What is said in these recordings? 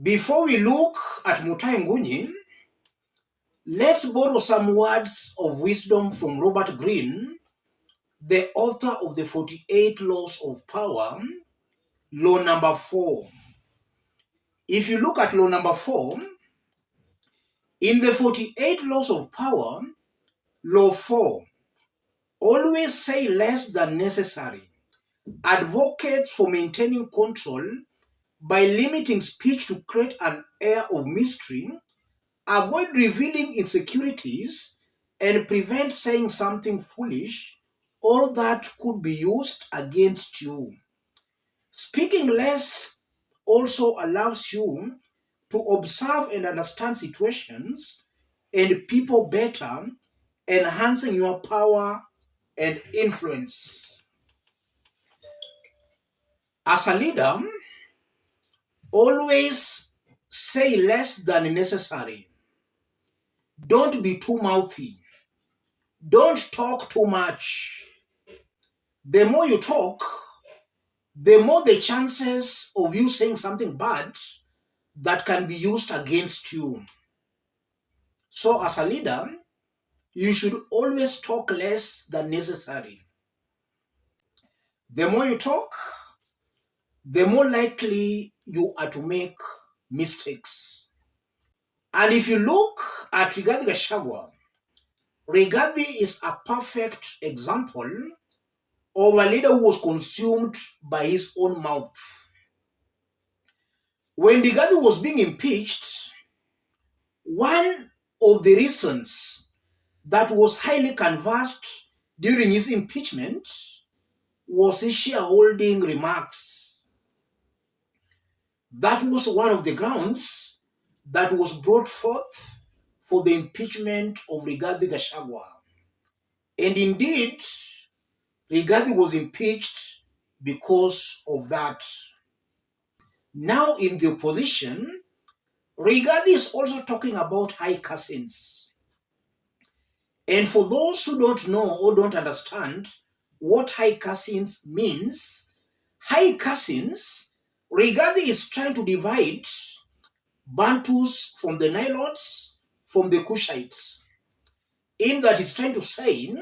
Before we look at Mutahi Ngunyi, let's borrow some words of wisdom from Robert Greene, the author of the 48 Laws of Power, law number 4. If you look at law number 4, in the 48 Laws of Power, law 4, always say less than necessary. Advocates for maintaining control by limiting speech to create an air of mystery, avoid revealing insecurities, and prevent saying something foolish or that could be used against you. Speaking less also allows you to observe and understand situations and people better, enhancing your power and influence. As a leader, always say less than necessary. Don't be too mouthy. Don't talk too much. The more you talk, the more the chances of you saying something bad that can be used against you. So as a leader, you should always talk less than necessary. The more you talk, the more likely you are to make mistakes. And if you look at Rigathi Gachagua, Rigathi is a perfect example of a leader who was consumed by his own mouth. When Rigathi was being impeached, one of the reasons that was highly canvassed during his impeachment was his shareholding remarks. That was one of the grounds that was brought forth for the impeachment of Rigathi Gachagua. And indeed, Rigathi was impeached because of that. Now in the opposition, Rigathi is also talking about high cousins. And for those who don't know or don't understand what high cousins means, high cousins, Rigathi is trying to divide Bantus from the Nilotes, from the Kushites. In that he's trying to say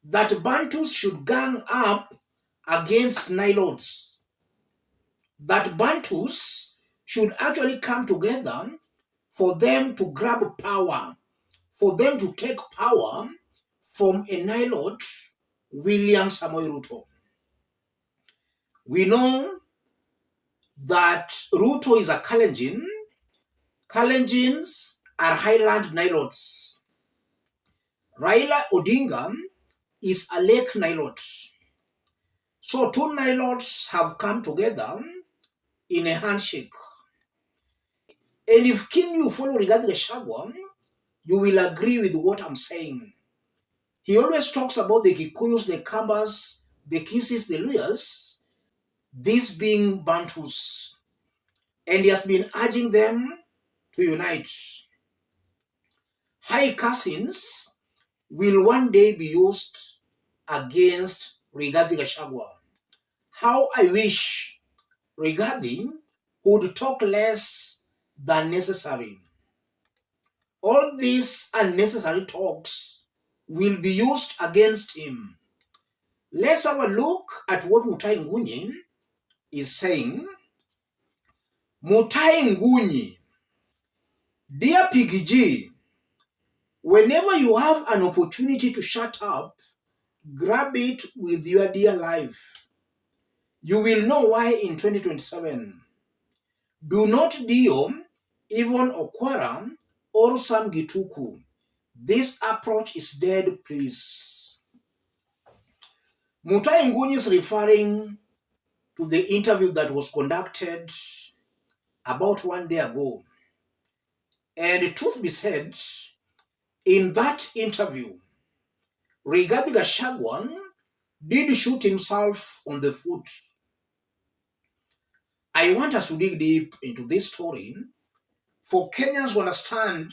that Bantus should gang up against Nilotes. That Bantus should actually come together for them to grab power, for them to take power from a Nilote, William Samoei Ruto. We know that Ruto is a Kalenjin. Kalenjins are Highland Nilotes. Raila Odinga is a Lake Nilote. So two Nilotes have come together in a handshake. And if you follow Rigathi Gachagua, you will agree with what I'm saying. He always talks about the Kikuyus, the Kambas, the Kisis, the Luyas, these being Bantus. And he has been urging them to unite. High cousins will one day be used against Rigathi Gachagua. How I wish Rigathi would talk less than necessary. All these unnecessary talks will be used against him. Let's have a look at what Mutahi Ngunyi is saying. Mutahi Ngunyi, dear PGG, whenever you have an opportunity to shut up, grab it with your dear life. You will know why in 2027. Do not deal Yvonne Okwara or Sam Gituku. This approach is dead, please. Mutahi Ngunyi is referring to the interview that was conducted about 1 day ago. And truth be said, in that interview, Rigathi Gachagua did shoot himself on the foot. I want us to dig deep into this story for Kenyans to understand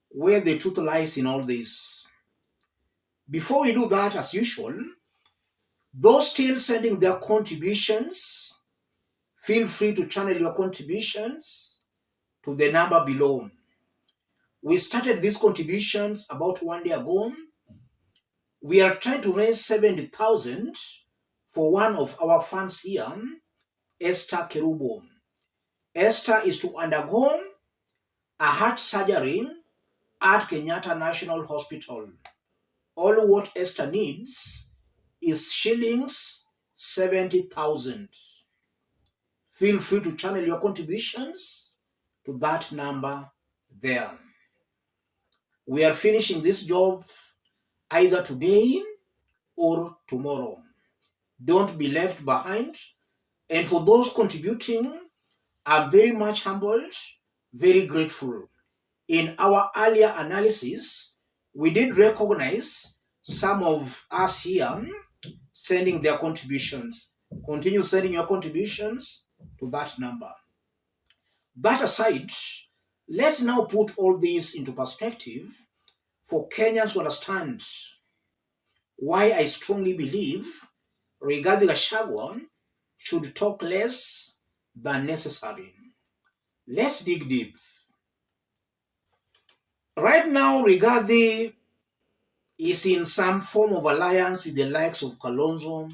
where the truth lies in all this. Before we do that, as usual, those still sending their contributions, Feel free to channel your contributions to the number below. We started these contributions about 1 day ago. We are trying to raise 70,000 for one of our fans here, Esther Kerubo. Esther is to undergo a heart surgery at Kenyatta National Hospital. All what Esther needs is shillings 70,000. Feel free to channel your contributions to that number there. We are finishing this job either today or tomorrow. Don't be left behind. And for those contributing, I'm very much humbled, very grateful. In our earlier analysis, we did recognize some of us here sending their contributions. Continue sending your contributions to that number. That aside, let's now put all this into perspective for Kenyans to understand why I strongly believe Rigathi Gachagua should talk less than necessary. Let's dig deep. Right now, Rigathi is in some form of alliance with the likes of Kalonzo,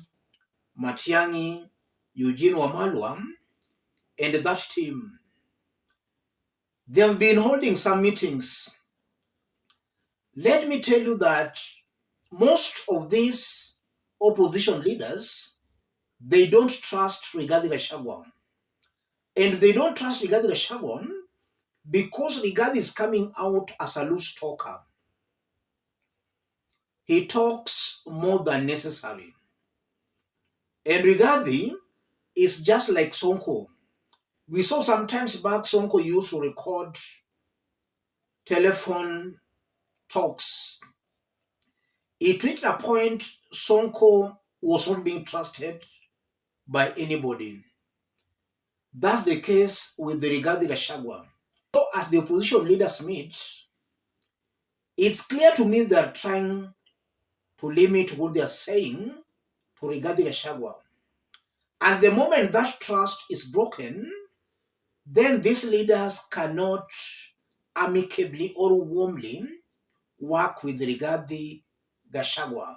Matiang'i, Eugene Wamalwa, and that team. They have been holding some meetings. Let me tell you that most of these opposition leaders, they don't trust Rigathi Gachagua. And they don't trust Rigathi Gachagua because Rigathi is coming out as a loose talker. He talks more than necessary. And Rigathi is just like Sonko. We saw sometimes back Sonko used to record telephone talks. It reached a point Sonko was not being trusted by anybody. That's the case with the Rigathi Gachagua. So as the opposition leaders meet, it's clear to me they're trying to limit what they're saying to Rigathi Gachagua. And the moment that trust is broken, then these leaders cannot amicably or warmly work with Rigathi Gachagua.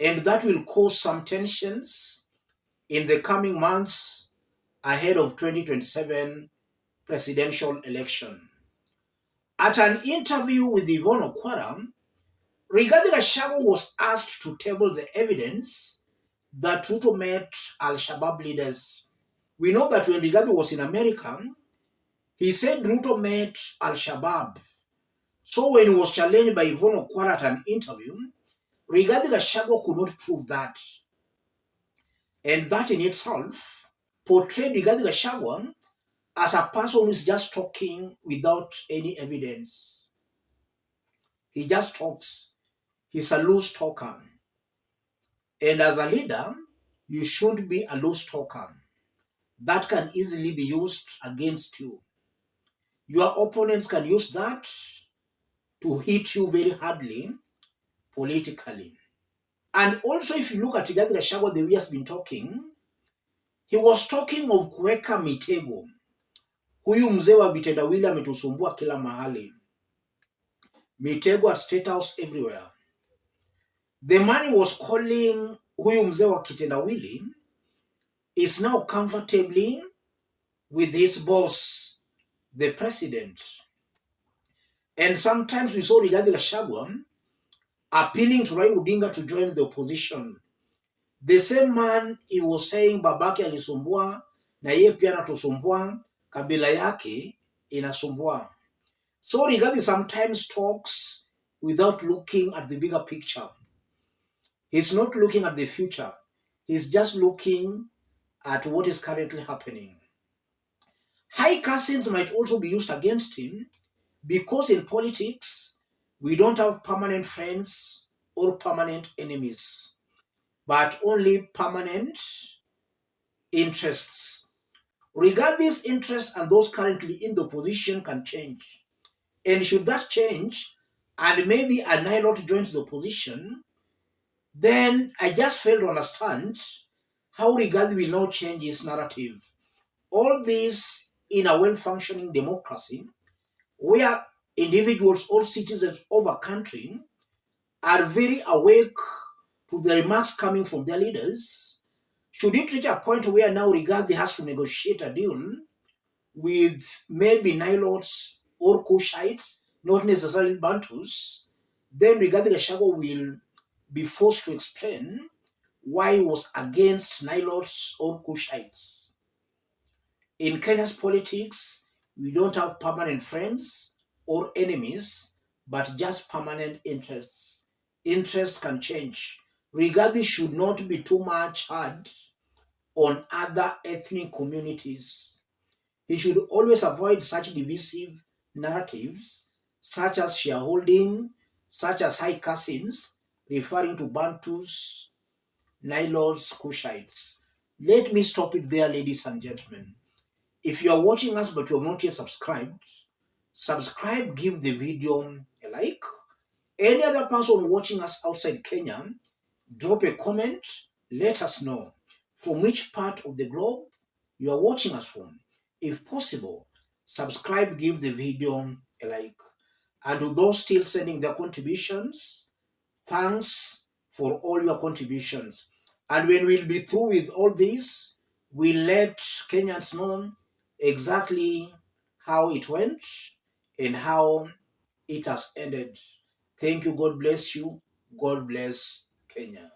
And that will cause some tensions in the coming months ahead of 2027 presidential election. At an interview with Yvonne Okwara, Rigathi Gachagua was asked to table the evidence that Ruto met Al-Shabaab leaders. We know that when Rigathi was in America, he said Ruto met Al-Shabaab. So when he was challenged by Yvonne Okwara at an interview, Rigathi Gachagua could not prove that. And that in itself portrayed Rigathi Gachagua as a person who is just talking without any evidence. He just talks. He's a loose talker. And as a leader, you should be a loose talker. That can easily be used against you. Your opponents can use that to hit you very hardly politically. And also, if you look at Rigathi Gachagua, the way he has been talking, he was talking of kuweka mitego. Huyu mzee wa vitendawili ametusumbua kila mahali. Mitego at State House everywhere. The man he was calling huyu mzee wa kitendawili is now comfortably with his boss, the president. And sometimes we saw Rigathi Gachagua appealing to Raila Odinga to join the opposition. The same man he was saying babake alisumbua na yeye pia anatusumbua, kabila yake inasumbua. So Rigathi sometimes talks without looking at the bigger picture. He's not looking at the future. He's just looking at what is currently happening. High castings might also be used against him because in politics, we don't have permanent friends or permanent enemies, but only permanent interests. Rigathi's interests and those currently in the opposition can change. And should that change, and maybe a Nilot joins the opposition, then I just fail to understand how Rigathi will now change his narrative. All this in a well-functioning democracy where individuals or citizens of a country are very awake to the remarks coming from their leaders. Should it reach a point where now Rigathi has to negotiate a deal with maybe Nilotes or Kushites, not necessarily Bantus, then Rigathi Gachagua will be forced to explain why he was against Nilotes or Kushites. In Kenya's politics, we don't have permanent friends or enemies, but just permanent interests. Interests can change. Rigathi should not be too much hard on other ethnic communities. He should always avoid such divisive narratives, such as shareholding, such as high cousins, referring to Bantus, Nilotes, Kushites. Let me stop it there, ladies and gentlemen. If you are watching us but you have not yet subscribed, subscribe, give the video a like. Any other person watching us outside Kenya, drop a comment, let us know from which part of the globe you are watching us from. If possible, subscribe, give the video a like. And to those still sending their contributions, thanks for all your contributions. And when we'll be through with all this, we'll let Kenyans know exactly how it went and how it has ended. Thank you. God bless you. God bless Kenya.